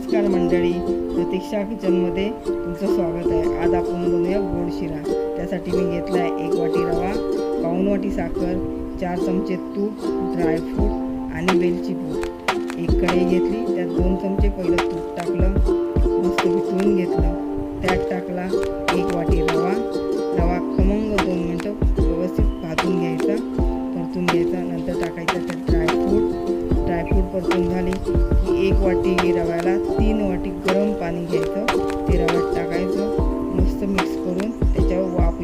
नमस्कार मंडळी, प्रतीक्षा किचनमध्ये तुमचं स्वागत आहे। आज आपण बनवूया गोड शिरा। त्यासाठी मी घेतला आहे 1 वाटी रवा, पाऊण वाटी साखर, 4 चमचे तूप, ड्रायफ्रूट आणि वेलची पूड। एक कढई घेतली, त्यात 2 चमचे पहिलं तूप टाकलं, मस्त वितळून घेतलं। त्यात टाकला 1 वाटी रवा खमंग 2 मिनिटं व्यवस्थित भाजून घ्यायचा, परतून घ्यायचा। नंतर टाकायचं त्यात ड्रायफ्रूट परतून झाली की 1 वाटी रव्याला 3 वाटी गरम पाणी घ्यायचं, ते रव्यात टाकायचं, मस्त मिक्स करून त्याच्यावर वाफ